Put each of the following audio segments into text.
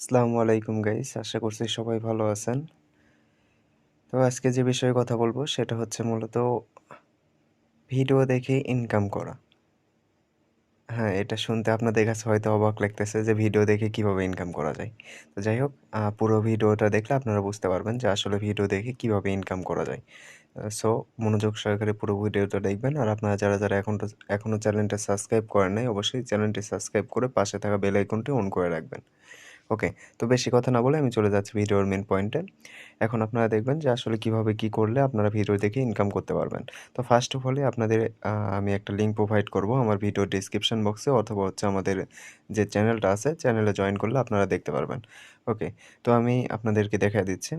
আসসালামু আলাইকুম গাইস, আশা করছি সবাই ভালো আছেন। তো আজকে যে বিষয়ে কথা বলবো সেটা হচ্ছে মূলত ভিডিও দেখে ইনকাম করা। হ্যাঁ, এটা শুনতে আপনাদের কাছে হয়তো অবাক লাগতেছে যে ভিডিও দেখে কিভাবে ইনকাম করা যায়। তো যাই হোক, পুরো ভিডিওটা দেখলে আপনারা বুঝতে পারবেন যে আসলে ভিডিও দেখে কিভাবে ইনকাম করা যায়। সো মনোযোগ সহকারে পুরো ভিডিওটা দেখবেন। আর আপনারা যারা এখনো চ্যানেলটা সাবস্ক্রাইব করেন নাই, অবশ্যই চ্যানেলটি সাবস্ক্রাইব করে পাশে থাকা বেল আইকনটি অন করে রাখবেন। ওকে, তো বেশি কথা না বলে আমি চলে যাচ্ছি ভিডিওর মেইন পয়েন্টে। এখন আপনারা দেখবেন যে আসলে কিভাবে কি করলে আপনারা ভিডিও দেখে ইনকাম করতে পারবেন। তো ফার্স্ট অফ অল আপনাদের আমি একটা লিঙ্ক প্রোভাইড করব আমার ভিডিওর ডেসক্রিপশন বক্সে, অথবা হচ্ছে আমাদের যে চ্যানেলটা আছে চ্যানেলে জয়েন করলে আপনারা দেখতে পারবেন। ওকে, তো আমি আপনাদেরকে দেখায় দিচ্ছি।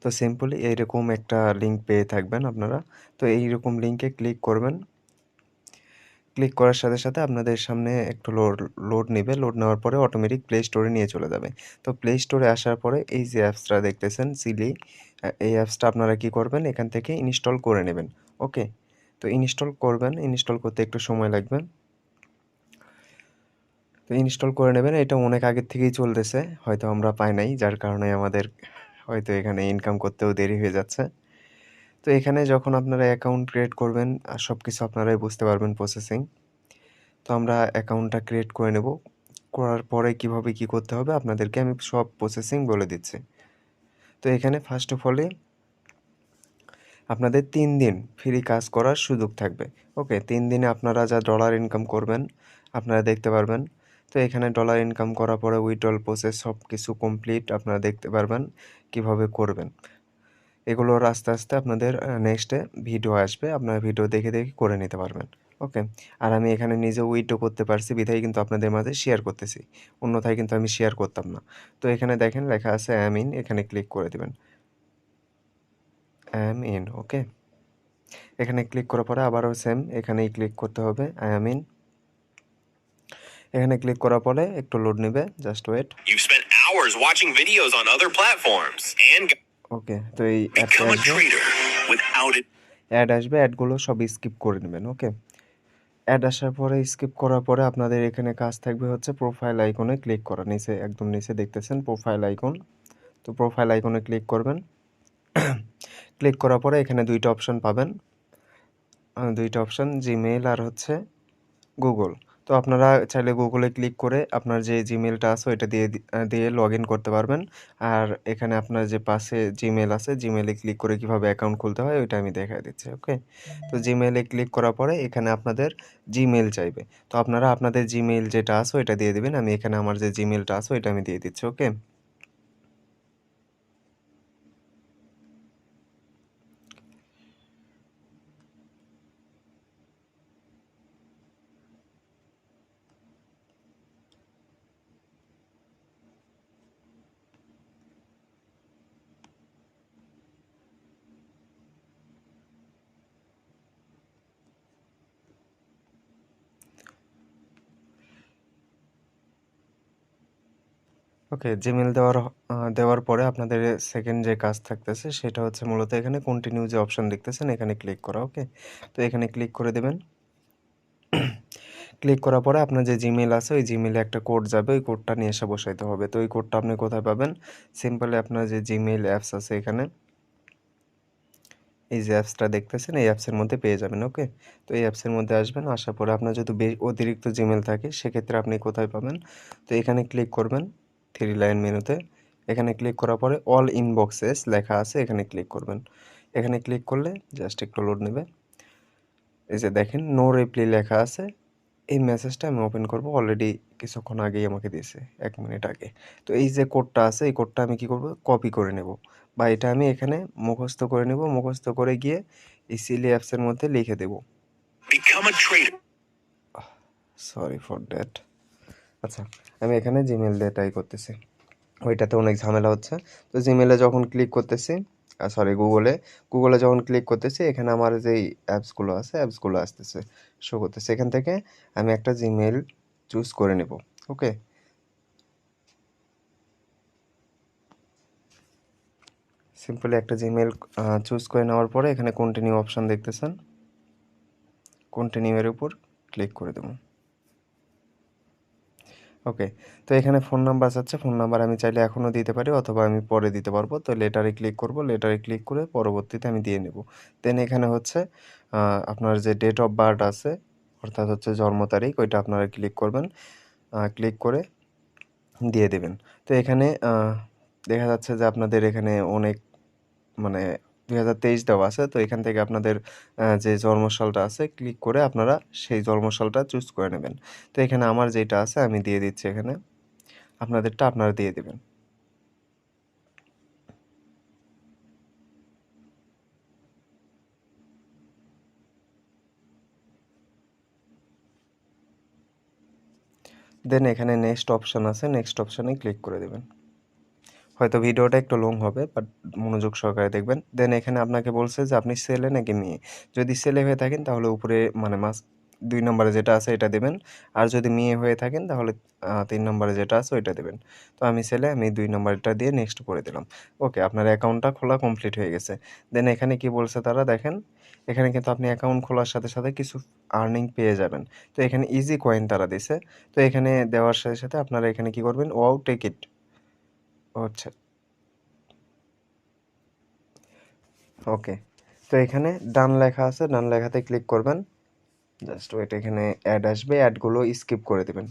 তো সিম্পলি এইরকম একটা লিঙ্ক পেয়ে থাকবেন আপনারা। তো এইরকম লিঙ্কে ক্লিক করবেন। ক্লিক করার সাথে, সাথে আপনাদের সামনে একটু লোড নিবে। লোড নেওয়ার পরে অটোমেটিক প্লে স্টোরে নিয়ে চলে যাবে। তো প্লে স্টোরে আসার পরে এই যে অ্যাপসটা দেখতেছেন সিলি, এই অ্যাপসটা আপনারা কি করবেন, এখান থেকে ইনস্টল করে নেবেন। ওকে, তো ইনস্টল করবেন। ইনস্টল করতে একটু সময় লাগবে। তো ইনস্টল করে নেবেন। এটা অনেক আগের থেকেই চলতেছে, হয়তো আমরা পাই নাই, যার কারণে আমাদের হয়তো এখানে ইনকাম করতেও দেরি হয়ে যাচ্ছে। তো এখানে যখন আপনারা অ্যাকাউন্ট ক্রিয়েট করবেন, সব কিছু আপনারাই বুঝতে পারবেন প্রসেসিং। তো আমরা অ্যাকাউন্টটা ক্রিয়েট করে নেব। করার পরে কিভাবে কি করতে হবে আপনাদেরকে আমি সব প্রসেসিং বলে দিচ্ছি। তো এখানে ফার্স্ট অফ অলে আপনাদের 3 দিন ফ্রি কাজ করার সুযোগ থাকবে। ওকে, 3 দিনে আপনারা যা ডলার ইনকাম করবেন আপনারা দেখতে পারবেন। তো এখানে ডলার ইনকাম করার পরে উইথড্রল প্রসেস সব কিছু কমপ্লিট আপনারা দেখতে পারবেন কিভাবে করবেন। এগুলোর আস্তে, আস্তে আপনাদের নেক্সটে ভিডিও আসবে। আপনারা ভিডিও দেখে, দেখে করে নিতে পারবেন। ওকে। আর আমি এখানে নিজে উইথড্র করতে পারছি বিধায় কিন্তু আপনাদের মাঝে শেয়ার করতেছি। অন্যথায় কিন্তু আমি শেয়ার করতাম না। তো এখানে দেখেন লেখা আছে আই অ্যাম ইন, এখানে ক্লিক করে দিবেন। আই অ্যাম ইন, ওকে। এখানে ক্লিক করার পরে আবারও সেম এখানেই ক্লিক করতে হবে আই অ্যাম ইন। এখানে ক্লিক করার পরে একটু লোড নিবে, just wait. You've spent hours watching videos on other platforms and okay, তো এই অ্যাডটা become a আসবে। trader without it. অ্যাড আসবে, অ্যাডগুলো সব স্কিপ করে নেবেন। ওকে, অ্যাড আসার পরে স্কিপ করার পরে আপনাদের এখানে কাজ থাকবে হচ্ছে প্রোফাইল আইকনে ক্লিক করা। নিচে একদম নিচে দেখতেছেন প্রোফাইল আইকন। তো প্রোফাইল আইকনে ক্লিক করবেন। ক্লিক করার পরে এখানে 2টা অপশন পাবেন। 2টা অপশন, জিমেইল আর হচ্ছে গুগল। তো আপনারা চাইলে গুগলে ক্লিক করে আপনার যে জিমেইলটা আছে ওইটা দিয়ে লগ ইন করতে পারবেন। আর এখানে আপনার যে পাশে জিমেইল আছে, জিমেইলে ক্লিক করে কীভাবে অ্যাকাউন্ট খুলতে হয় ওইটা আমি দেখায় দিচ্ছি। ওকে, তো জিমেইলে ক্লিক করার পরে এখানে আপনাদের জিমেইল চাইবে। তো আপনারা আপনাদের জিমেইল যেটা আছে ওইটা দিয়ে দিবেন। আমি এখানে আমার যে জিমেইলটা আছে ওইটা আমি দিয়ে দিচ্ছি। ওকে, ওকে, জিমেইল দেওয়ার পরে আপনাদের সেকেন্ড যে কাজ থাকতেছে সেটা হচ্ছে মূলত এখানে কন্টিনিউ যে অপশন দেখতেছেন এখানে ক্লিক করা। ওকে, তো এখানে ক্লিক করে দেবেন। ক্লিক করার পরে আপনার যে জিমেইল আছে ওই জিমেইলে একটা কোড যাবে, ওই কোডটা নিয়ে এসে বসাইতে হবে। তো ওই কোডটা আপনি কোথায় পাবেন? সিম্পলি আপনার যে জিমেইল অ্যাপস আছে এখানে, এই যে অ্যাপসটা দেখতেছেন এই অ্যাপসের মধ্যে পেয়ে যাবেন। ওকে, তো এই অ্যাপসের মধ্যে আসবেন। আসার পরে আপনার যদি অতিরিক্ত জিমেইল থাকে সেক্ষেত্রে আপনি কোথায় পাবেন? তো এখানে ক্লিক করবেন 3 লাইন মেনুতে। এখানে ক্লিক করার পরে অল ইনবক্সেস লেখা আছে, এখানে ক্লিক করবেন। এখানে ক্লিক করলে জাস্ট একটু লোড নেবে। এই যে দেখেন নো রিপ্লাই লেখা আছে। এই মেসেজটা আমি ওপেন করব। অলরেডি কিছুক্ষণ আগেই আমাকে দিয়েছে, 1 মিনিট আগে। তো এই যে কোডটা আছে এই কোডটা আমি কি করব, কপি করে নেব, বা এটা আমি এখানে মুখস্থ করে নেব। মুখস্থ করে গিয়ে এই সিলি অ্যাপসের মধ্যে লিখে দেব। Become a trader. Sorry for that. আচ্ছা, আমি এখানে জিমেল দিয়ে ট্রাই করতেছি, ওইটাতে অনেক ঝামেলা হচ্ছে। তো জিমেলে যখন ক্লিক করতেছি, সরি গুগলে যখন ক্লিক করতেছি এখানে আমার যেই অ্যাপসগুলো আছে অ্যাপসগুলো আসতেছে, শো করতেছে। এখান থেকে আমি একটা জিমেল চুজ করে নেব। ওকে, সিম্পলি একটা জিমেল চুজ করে নেওয়ার পরে এখানে কন্টিনিউ অপশান দেখতেছেন, কন্টিনিউ এর উপর ক্লিক করে দেব। ওকে, তো এখানে ফোন নাম্বার চাচ্ছে, ফোন নাম্বার আমি চাইলে এখনও দিতে পারি অথবা আমি পরে দিতে পারবো। তো লেটারে ক্লিক করব, লেটারে ক্লিক করে পরবর্তীতে আমি দিয়ে নেব। দেন এখানে হচ্ছে আপনার যে ডেট অফ বার্থ আছে অর্থাৎ হচ্ছে জন্ম তারিখ, ওইটা আপনারা ক্লিক করবেন, ক্লিক করে দিয়ে দেবেন। তো এখানে দেখা যাচ্ছে যে আপনাদের এখানে অনেক মানে 2023 দেওয়া আছে। তো এখান থেকে আপনাদের যে জন্মসালটা আছে ক্লিক করে আপনারা সেই জন্মসালটা চুজ করে নেবেন। তো এখানে আমার যেটা আছে আমি দিয়ে দিচ্ছি এখানে। আপনাদেরটা আপনারা দিয়ে দিবেন। দেন এখানে নেক্সট অপশন আছে, নেক্সট অপশনে ক্লিক করে দেবেন। হয়তো ভিডিওটা একটু লং হবে বাট মনোযোগ সহকারে দেখবেন। দেন এখানে আপনাকে বলছে যে আপনি ছেলে নাকি মেয়ে। যদি ছেলে হয়ে থাকেন তাহলে উপরে মানে 2 নম্বরে যেটা আছে এটা দেবেন। আর যদি মেয়ে হয়ে থাকেন তাহলে 3 নম্বরে যেটা আছে ওইটা দেবেন। তো আমি ছেলে, আমি 2 নম্বরটা দিয়ে নেক্সট করে দিলাম। ওকে, আপনার অ্যাকাউন্টটা খোলা কমপ্লিট হয়ে গেছে। দেন এখানে কি বলছে তারা দেখেন, এখানে কিন্তু আপনি অ্যাকাউন্ট খোলার সাথে, সাথে কিছু আর্নিং পেয়ে যাবেন। তো এখানে ইজি কয়েন তারা দিছে। তো এখানে দেওয়ার সাথে, সাথে আপনারা এখানে কি করবেন, ওয়াও টেক ইট হচ্ছে ওকে। তো এখানে ডান লেখা আছে, ডান লেখাতে ক্লিক করবেন। জাস্ট ওয়েট, এখানে অ্যাড আসবে, অ্যাডগুলো স্কিপ করে দিবেন।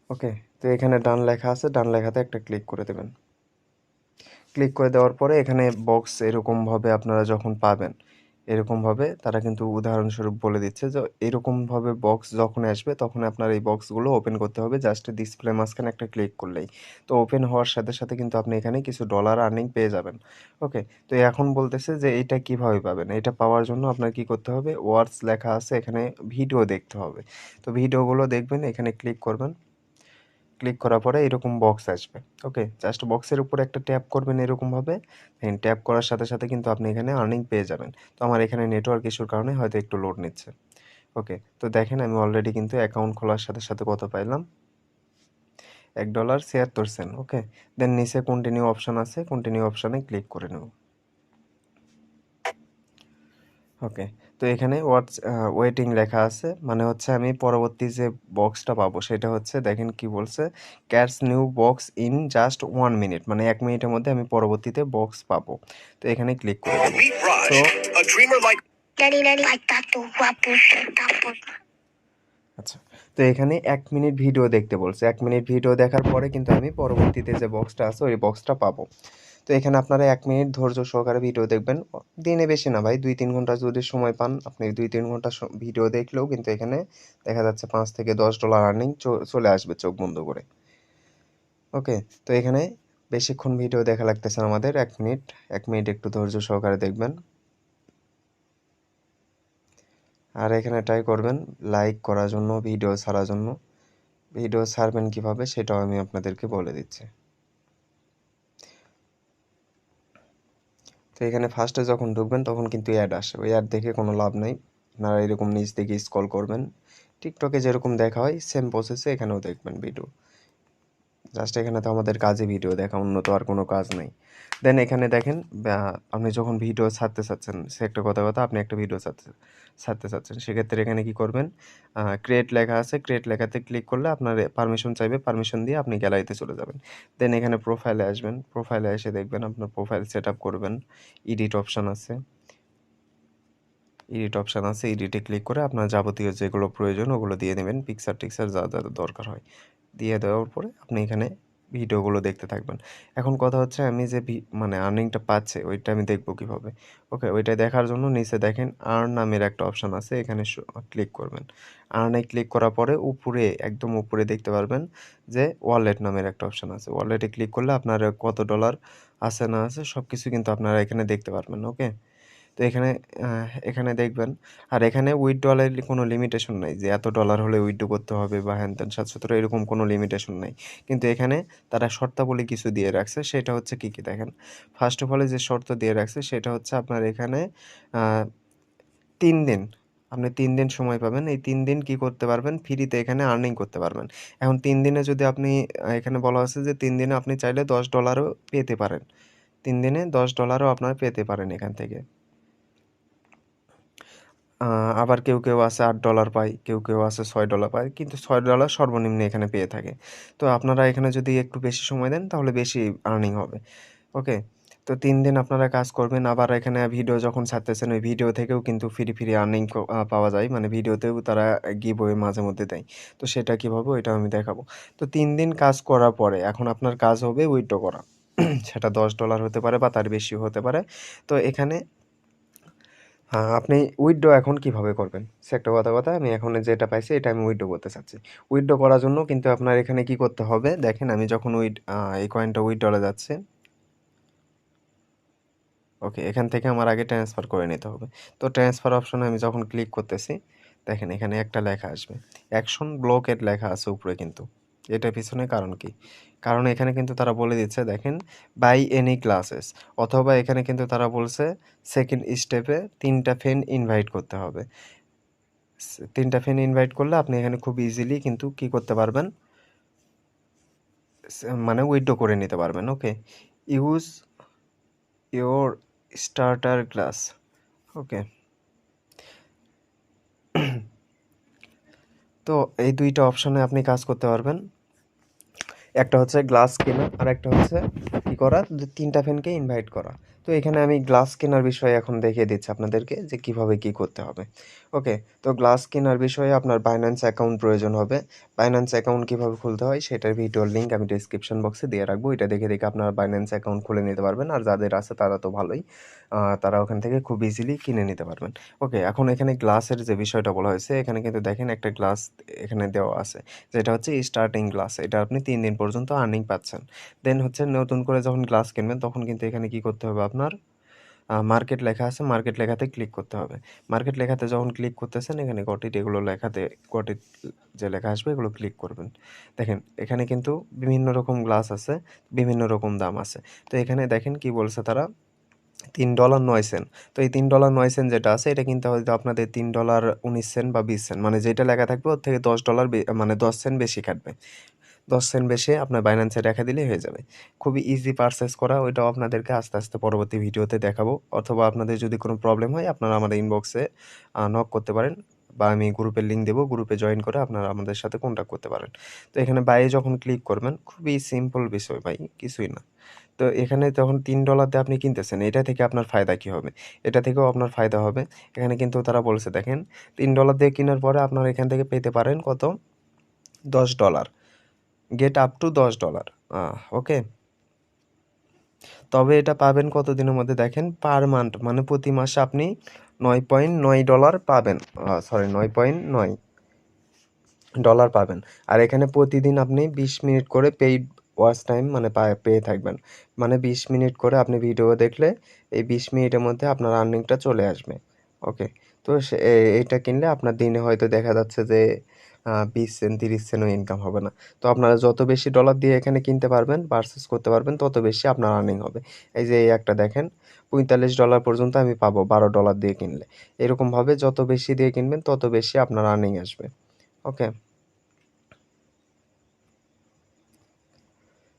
ওকে, তো এখানে ডান লেখা আছে, ডান লেখাতে একটা ক্লিক করে দেবেন। ক্লিক করে দেওয়ার পরে এখানে বক্স এরকমভাবে আপনারা যখন পাবেন, এরকমভাবে তারা কিন্তু উদাহরণস্বরূপ বলে দিচ্ছে যে এরকমভাবে বক্স যখন আসবে তখন আপনার এই বক্সগুলো ওপেন করতে হবে জাস্ট ডিসপ্লে মাঝখানে একটা ক্লিক করলেই। তো ওপেন হওয়ার সাথে, সাথে কিন্তু আপনি এখানে কিছু ডলার আর্নিং পেয়ে যাবেন। ওকে, তো এখন বলতেছে যে এইটা কিভাবে পাবেন? এটা পাওয়ার জন্য আপনার কি করতে হবে? ওয়ার্ডস লেখা আছে এখানে, ভিডিও দেখতে হবে। তো ভিডিওগুলো দেখবেন, এখানে ক্লিক করবেন। ক্লিক করার পরে এরকম বক্স আসবে। ওকে, জাস্ট বক্সের উপরে একটা ট্যাপ করবেন এরকমভাবে। দেন ট্যাপ করার সাথে, সাথে কিন্তু আপনি এখানে আর্নিং পেয়ে যাবেন। তো আমার এখানে নেটওয়ার্ক ইস্যুর কারণে হয়তো একটু লোড নিচ্ছে। ওকে, তো দেখেন আমি অলরেডি কিন্তু অ্যাকাউন্ট খোলার সাথে, সাথে কত পাইলাম? $1.76। ওকে, দেন নিচে কন্টিনিউ অপশন আছে, কন্টিনিউ অপশনে ক্লিক করে নেব। ওকে, তো এখানে ওয়েটিং লেখা আছে, মানে হচ্ছে আমি পরবর্তী যে বক্সটা পাবো সেটা হচ্ছে দেখেন কি বলছে, cats new box in just 1 minute, মানে 1 মিনিটের মধ্যে আমি পরবর্তীতে বক্স পাবো। তো এখানে ক্লিক করে দেব। Meet তো Raj, a dreamer like আচ্ছা, তো এখানে 1 মিনিট ভিডিও দেখতে বলছে। 1 মিনিট ভিডিও দেখার পরে কিন্তু আমি পরবর্তীতে যে বক্সটা আছে ওই বক্সটা পাবো। তো এখানে আপনারা 1 মিনিট ধৈর্য সহকারে ভিডিও দেখবেন। দিনে বেশি না ভাই, 2-3 ঘন্টা যদি সময় পান, আপনি 2-3 ঘন্টা ভিডিও দেখলেও কিন্তু এখানে দেখা যাচ্ছে $5 থেকে $10 আর্নিং চলে আসবে চোখ বন্ধ করে। ওকে, তো এখানে বেশিক্ষণ ভিডিও দেখা লাগতেছে না আমাদের, 1 মিনিট। 1 মিনিট একটু ধৈর্য সহকারে দেখবেন। আর এখানে ট্রাই করবেন লাইক করার জন্য, ভিডিও ছাড়ার জন্য। ভিডিও ছাড়বেন কিভাবে সেটাও আমি আপনাদেরকে বলে দিচ্ছি। তো এখানে ফার্স্টে যখন ঢুকবেন তখন কিন্তু অ্যাড আসে, ওই অ্যাড দেখে কোনো লাভ নাই। আপনারা এরকম নিচ থেকে স্ক্রল করবেন, টিকটকে যেরকম দেখা হয় সেম প্রসেসে এখানেও দেখবেন ভিডিও। জাস্ট এখানে তো আমাদের কাজে ভিডিও দেখা, অন্য তো আর কোনো কাজ নাই। দেন এখানে দেখেন আপনি যখন ভিডিও ছাড়তে চাচ্ছেন, সে একটা কথা আপনি একটা ভিডিও ছাড়তে চাচ্ছেন, সেক্ষেত্রে এখানে কি করবেন, ক্রিয়েট লেখা আছে, ক্রিয়েট লেখাতে ক্লিক করলে আপনার পারমিশন চাইবে, পারমিশন দিয়ে আপনি গ্যালারিতে চলে যাবেন। দেন এখানে প্রোফাইলে আসবেন, প্রোফাইলে এসে দেখবেন আপনার প্রোফাইল সেট আপ করবেন। এডিট অপশান আছে, এডিটে ক্লিক করে আপনার যাবতীয় যেগুলো প্রয়োজন ওগুলো দিয়ে নেবেন, পিকচার টিকচার যা যা দরকার হয় দিয়ে দেওয়ার পরে আপনি এখানে ভিডিওগুলো দেখতে থাকবেন। এখন কথা হচ্ছে আমি যে মানে আর্নিংটা পাচ্ছে ওইটা আমি দেখবো কিভাবে? ওকে, ওইটা দেখার জন্য নিচে দেখেন আর্ন নামের একটা অপশন আছে, এখানে ক্লিক করবেন। আর্নে ক্লিক করার পরে উপরে, একদম উপরে দেখতে পারবেন যে ওয়ালেট নামের একটা অপশন আছে। ওয়ালেটে ক্লিক করলে আপনার কত ডলার আছে না আছে সবকিছু কিন্তু আপনারা এখানে দেখতে পারবেন। ওকে, তো এখানে দেখবেন। আর এখানে উইথড্রয়ালের কোনো লিমিটেশন নাই যে এত ডলার হলে উইথড্র করতে হবে বা হ্যান-ত্যান ৭০০ এরকম কোনো লিমিটেশন নাই। কিন্তু এখানে তারা শর্তাবলী কিছু দিয়ে রাখছে, সেটা হচ্ছে কি, কি দেখেন। ফার্স্ট অফ অল যে শর্ত দিয়ে রাখছে সেটা হচ্ছে আপনার এখানে আ ৩ দিন, আপনি ৩ দিন সময় পাবেন। এই ৩ দিন কি করতে পারবেন? ফ্রিতে এখানে আর্নিং করতে পারবেন। এখন ৩ দিনে যদি আপনি এখানে বলা আছে যে 3 দিনে আপনি চাইলে $10 পেতে পারেন। 3 দিনে $10 আপনারা পেতে পারেন এখান থেকে। আবার কেউ আছে $8 পায়, কেউ আছে $6 পায়। কিন্তু $6 সর্বনিম্ন এখানে পেয়ে থাকে। তো আপনারা এখানে যদি একটু বেশি সময় দেন তাহলে বেশি আর্নিং হবে। ওকে? তো ৩ দিন আপনারা কাজ করবেন। আবার এখানে ভিডিও যখন ছাড়তেছেন ওই ভিডিও থেকেও কিন্তু ফ্রি আর্নিং পাওয়া যায়। মানে ভিডিওতেও তারা গিভওয়ে মাঝেমধ্যে দেয়। তো সেটা কিভাবে ওইটাও আমি দেখাবো। তো 3 দিন কাজ করার পরে এখন আপনার কাজ হবে উইথড্র করা। সেটা $10 হতে পারে বা তার বেশিও হতে পারে। তো এখানে আপনি উইথড্র এখন কিভাবে করবেন? সে একটা কথা আমি এখন যেটা পাইছি এটা আমি উইথড্র করতে চাচ্ছি। উইথড্র করার জন্য কিন্তু আপনার এখানে কি করতে হবে? দেখেন আমি যখন এই কয়েনটা উইথড্রলে যাচ্ছে। ওকে, এখান থেকে আমার আগে ট্রান্সফার করে নিতে হবে। তো ট্রান্সফার অপশনে আমি যখন ক্লিক করতেছি, দেখেন এখানে একটা লেখা আসবে। অ্যাকশন ব্লকেড লেখা আছে উপরে কিন্তু। এটার পিছনে কারণ কি? কারণ এখানে কিন্তু তারা বলে দিচ্ছে দেখেন বাই এনি ক্লাসেস অথবা এখানে কিন্তু তারা বলছে সেকেন্ড স্টেপে ৩ টা ফ্রেন্ড ইনভাইট করতে হবে। ৩ টা ফ্রেন্ড ইনভাইট করলে আপনি এখানে খুব ইজিলি কিন্তু কি করতে পারবেন? মানে উইথড্র করে নিতে পারবেন। Okay? Use your starter class. Okay? তো এই ২ টা অপশনে আপনি কাজ করতে পারবেন। একটা হচ্ছে গ্লাস কেনা আর একটা হচ্ছে কি করা ৩ টা ফ্রেন্ডকে ইনভাইট করা। তো এখানে আমি গ্লাস কেনার বিষয়ে এখন দেখিয়ে দিচ্ছি আপনাদেরকে যে কিভাবে কি করতে হবে। ওকে, তো গ্লাস কেনার বিষয়ে আপনার বাইন্যান্স অ্যাকাউন্ট প্রয়োজন হবে। বাইন্যান্স অ্যাকাউন্ট কিভাবে খুলতে হয় সেটার ভিডিওর লিঙ্ক আমি ডেসক্রিপশন বক্সে দিয়ে রাখবো। এটা দেখে আপনারা বাইন্যান্স অ্যাকাউন্ট খুলে নিতে পারবেন। আর যাদের আছে তারা তো ভালোই। তারা ওখান থেকে খুব ইজিলি কিনে নিতে পারবেন। ওকে, এখন এখানে গ্লাসের যে বিষয়টা বলা হয়েছে এখানে কিন্তু দেখেন একটা গ্লাস এখানে দেওয়া আছে। যেটা হচ্ছে স্টার্টিং গ্লাস। এটা আপনি ৩ দিন পর্যন্ত আর্নিং পাচ্ছেন। দেন হচ্ছে নতুন করে যখন গ্লাস কিনবেন তখন কিন্তু এখানে কি করতে হবে আপনার মার্কেট লেখা আছে, মার্কেট লেখাতে ক্লিক করতে হবে। মার্কেট লেখাতে যখন ক্লিক করতেছেন এখানে গট ইট এগুলো লেখাতে গট ইট যে লেখা আসবে এগুলো ক্লিক করবেন। দেখেন এখানে কিন্তু বিভিন্ন রকম গ্লাস আছে, বিভিন্ন রকম দাম আছে। তো এখানে দেখেন কি বলছে তারা $3.09 তো এই $3.09 যেটা আছে এটা কিন্তু হয়তো আপনাদের $3.19 বা 20 সেন্ট মানে যেটা লেখা থাকবে ওর থেকে $10 মানে 10 সেন্ট বেশি কাটবে। 10 সেন্ট বেশি আপনার বাইন্যান্সে রেখে দিলেই হয়ে যাবে। খুবই ইজি পারচেজ করা ওইটাও আপনাদেরকে আস্তে পরবর্তী ভিডিওতে দেখাবো। অথবা আপনাদের যদি কোনো প্রবলেম হয় আপনারা আমাদের ইনবক্সে নক করতে পারেন বা আমি গ্রুপের লিঙ্ক দেবো। গ্রুপে জয়েন করে আপনারা আমাদের সাথে কন্ট্যাক্ট করতে পারেন। তো এখানে বাইয়ে যখন ক্লিক করবেন খুবই সিম্পল বিষয় ভাই, কিছুই না। তো এখানে যখন $3 দিয়ে আপনি কিনতেছেন এটা থেকে আপনার ফায়দা কী হবে? এটা থেকেও আপনার ফায়দা হবে। এখানে কিন্তু তারা বলছে দেখেন $3 দিয়ে কেনার পরে আপনারা এখান থেকে পেতে পারেন কত? $10 গেট আপ টু $10 ওকে? তবে এটা পাবেন কতদিনের মধ্যে দেখেন পার মান্থ মানে প্রতি মাসে আপনি $9.9 পাবেন। সরি $9.9 পাবেন। আর এখানে প্রতিদিন আপনি 20 মিনিট করে পেইড ওয়াচ টাইম মানে পেয়ে থাকবেন। মানে 20 মিনিট করে আপনি ভিডিও দেখলে এই 20 মিনিটের মধ্যে আপনার আর্নিংটা চলে আসবে। ওকে? তো এইটা কিনলে আপনার দিনে হয়তো দেখা যাচ্ছে যে 20 সেন্ট 30 সেন্টও ইনকাম হবে না। তো আপনারা যত বেশি ডলার দিয়ে এখানে কিনতে পারবেন, পারচেজ করতে পারবেন তত বেশি আপনার আর্নিং হবে। এই যে এই একটা দেখেন $45 পর্যন্ত আমি পাবো $12 দিয়ে কিনলে। এরকমভাবে যত বেশি দিয়ে কিনবেন তত বেশি আপনার আর্নিং আসবে। ওকে?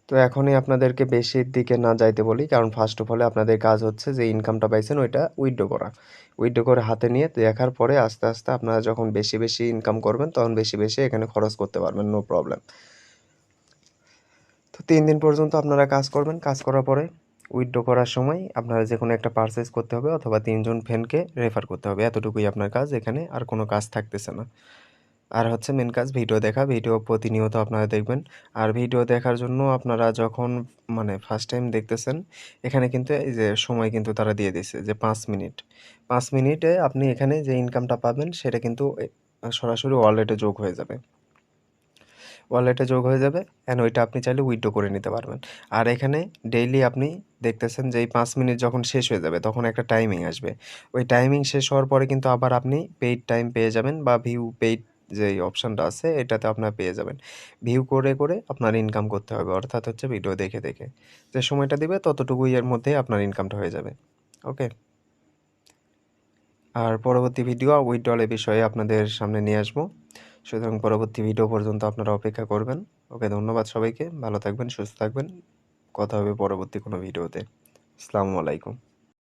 তো এখনই আপনাদেরকে বেশির দিকে না যাইতে বলি কারণ ফার্স্ট অফ অল আপনাদের কাজ হচ্ছে যে ইনকামটা পাইছেন ওইটা উইথড্র করা। উইথড্র করে হাতে নিয়ে দেখার পরে আস্তে আপনারা যখন বেশি ইনকাম করবেন তখন বেশি এখানে খরচ করতে পারবেন, নো প্রবলেম। তো ৩ দিন পর্যন্ত আপনারা কাজ করবেন। কাজ করার পরে উইথড্র করার সময় আপনারা যেকোনো একটা পারচেজ করতে হবে অথবা ৩ জন ফ্রেন্ডকে রেফার করতে হবে। এতটুকুই আপনার কাজ, এখানে আর কোনো কাজ থাকতেছে না। আর হচ্ছে মেন কাজ ভিডিও দেখা। ভিডিও প্রতিনিয়ত আপনারা দেখবেন। আর ভিডিও দেখার জন্য আপনারা যখন মানে ফার্স্ট টাইম দেখতেছেন, এখানে কিন্তু এই যে সময় কিন্তু তারা দিয়ে দিছে যে ৫ মিনিট। ৫ মিনিটে আপনি এখানে যে ইনকামটা পাবেন সেটা কিন্তু সরাসরি ওয়ালেটে যোগ হয়ে যাবে। ওয়ালেটে যোগ হয়ে যাবে অ্যান্ড ওইটা আপনি চাইলে উইথড্র করে নিতে পারবেন। আর এখানে ডেইলি আপনি দেখতেছেন যে এই ৫ মিনিট যখন শেষ হয়ে যাবে তখন একটা টাইমিং আসবে। ওই টাইমিং শেষ হওয়ার পরে কিন্তু আবার আপনি পেইড টাইম পেয়ে যাবেন বা ভিউ পেইড যেই অপশনটা আছে এটাতে আপনার পেয়ে যাবেন। ভিউ করে আপনার ইনকাম করতে হবে অর্থাৎ হচ্ছে ভিডিও দেখে। যে সময়টা দিবে ততটুকুই এর মধ্যেই আপনার ইনকামটা হয়ে যাবে। ওকে? আর পরবর্তী ভিডিও উইথড্রল এ বিষয়ে আপনাদের সামনে নিয়ে আসবো। সুতরাং পরবর্তী ভিডিও পর্যন্ত আপনারা অপেক্ষা করবেন। ওকে, ধন্যবাদ সবাইকে। ভালো থাকবেন, সুস্থ থাকবেন। কথা হবে পরবর্তী কোনো ভিডিওতে। আসসালামু আলাইকুম।